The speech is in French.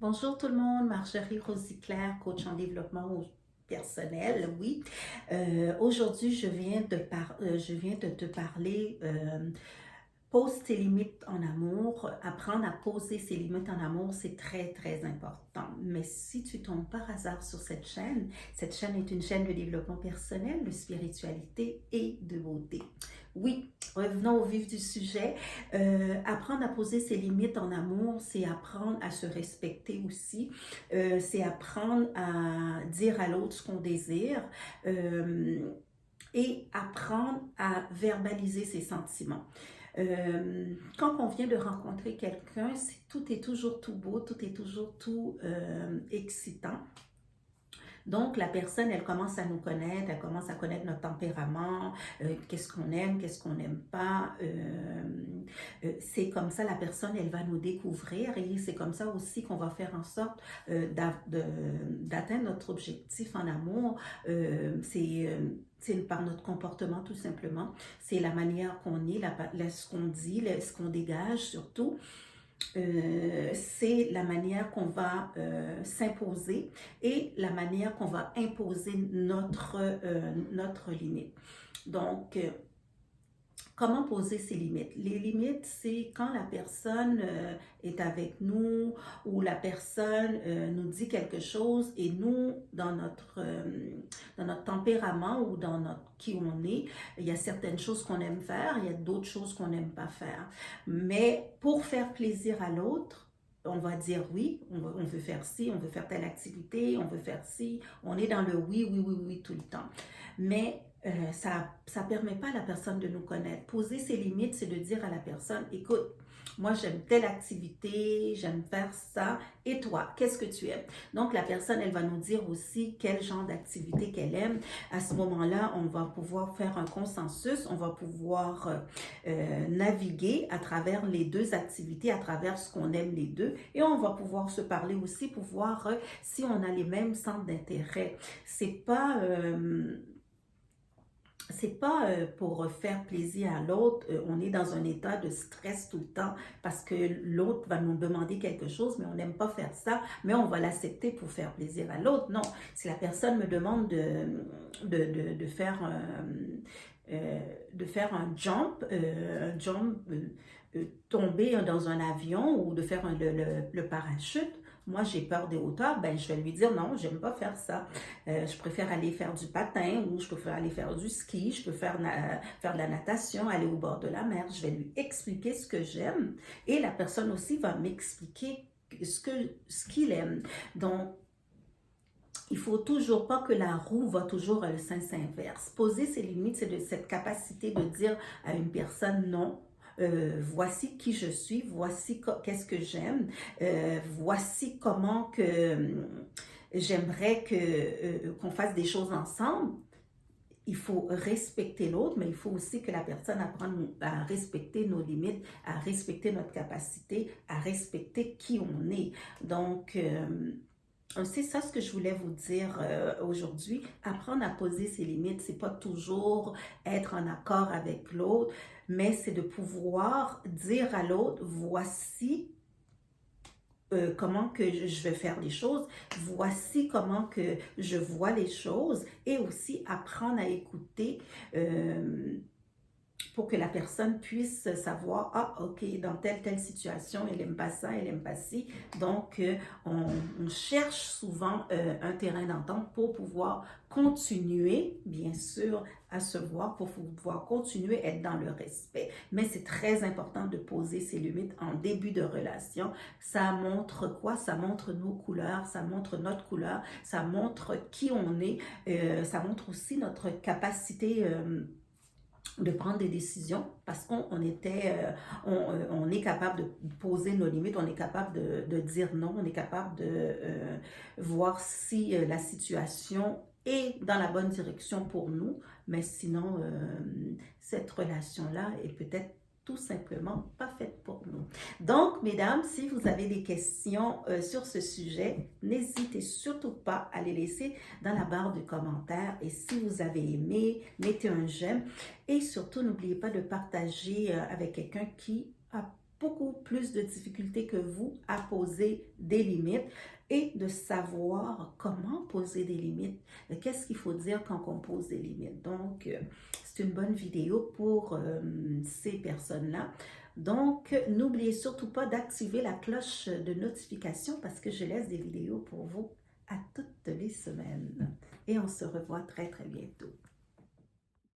Bonjour tout le monde, Marjorie Rosiclair, coach en développement personnel, oui. Aujourd'hui, je viens de te parler pose tes limites en amour. Apprendre à poser ses limites en amour, c'est très, très important. Mais si tu tombes par hasard sur cette chaîne est une chaîne de développement personnel, de spiritualité et de beauté. Oui, revenons au vif du sujet. Apprendre à poser ses limites en amour, c'est apprendre à se respecter aussi. C'est apprendre à dire à l'autre ce qu'on désire. Et apprendre à verbaliser ses sentiments. Quand on vient de rencontrer quelqu'un, tout est toujours tout beau, tout est toujours tout excitant. Donc, la personne, elle commence à nous connaître, elle commence à connaître notre tempérament, qu'est-ce qu'on n'aime pas. C'est comme ça, la personne, elle va nous découvrir et c'est comme ça aussi qu'on va faire en sorte d'atteindre notre objectif en amour. C'est par notre comportement tout simplement. C'est la manière qu'on est, ce qu'on dit, ce qu'on dégage surtout. C'est la manière qu'on va s'imposer et la manière qu'on va imposer notre limite. Donc, comment poser ses limites? Les limites, c'est quand la personne est avec nous ou la personne nous dit quelque chose et nous, dans notre tempérament ou dans qui on est, il y a certaines choses qu'on aime faire, il y a d'autres choses qu'on n'aime pas faire. Mais pour faire plaisir à l'autre, on va dire oui, on veut faire ci, on veut faire telle activité, on veut faire ci, on est dans le oui, oui, oui, oui tout le temps. Mais ça ne permet pas à la personne de nous connaître. Poser ses limites, c'est de dire à la personne, écoute, moi j'aime telle activité, j'aime faire ça, et toi, qu'est-ce que tu aimes? Donc la personne, elle va nous dire aussi quel genre d'activité qu'elle aime. À ce moment-là, on va pouvoir faire un consensus, on va pouvoir naviguer à travers les deux activités, à travers ce qu'on aime les deux, et on va pouvoir se parler aussi pour voir si on a les mêmes centres d'intérêt. C'est pas pour faire plaisir à l'autre, on est dans un état de stress tout le temps parce que l'autre va nous demander quelque chose, mais on n'aime pas faire ça, mais on va l'accepter pour faire plaisir à l'autre. Non, si la personne me demande de faire un jump, tomber dans un avion ou de faire le parachute, moi j'ai peur des hauteurs, ben je vais lui dire non, j'aime pas faire ça. Je préfère aller faire du patin ou je préfère aller faire du ski, je peux faire de la natation, aller au bord de la mer. Je vais lui expliquer ce que j'aime et la personne aussi va m'expliquer ce qu'il aime. Donc, il ne faut toujours pas que la roue va toujours le sens inverse. Poser ses limites, c'est de cette capacité de dire à une personne non. Voici qui je suis, voici qu'est-ce que j'aime, voici comment que j'aimerais qu'on fasse des choses ensemble. Il faut respecter l'autre, mais il faut aussi que la personne apprenne à respecter nos limites, à respecter notre capacité, à respecter qui on est. Donc, c'est ça ce que je voulais vous dire aujourd'hui. Apprendre à poser ses limites, c'est pas toujours être en accord avec l'autre, mais c'est de pouvoir dire à l'autre, voici comment que je vais faire les choses, voici comment que je vois les choses et aussi apprendre à écouter pour que la personne puisse savoir, ah, ok, dans telle situation, elle n'aime pas ça, elle n'aime pas ci. Donc, on cherche souvent un terrain d'entente pour pouvoir continuer, bien sûr, à se voir, pour pouvoir continuer à être dans le respect. Mais c'est très important de poser ses limites en début de relation. Ça montre quoi? Ça montre nos couleurs, ça montre notre couleur, ça montre qui on est, ça montre aussi notre capacité de prendre des décisions parce on est capable de poser nos limites, on est capable de dire non, on est capable de voir si la situation est dans la bonne direction pour nous, mais sinon, cette relation-là est peut-être tout simplement pas faite pour nous. Donc, mesdames, si vous avez des questions sur ce sujet, n'hésitez surtout pas à les laisser dans la barre de commentaires. Et si vous avez aimé, mettez un j'aime. Et surtout, n'oubliez pas de partager avec quelqu'un qui a beaucoup plus de difficultés que vous à poser des limites et de savoir comment poser des limites. Qu'est-ce qu'il faut dire quand on pose des limites? Donc, c'est une bonne vidéo pour ces personnes-là. Donc, n'oubliez surtout pas d'activer la cloche de notification parce que je laisse des vidéos pour vous à toutes les semaines. Et on se revoit très, très bientôt.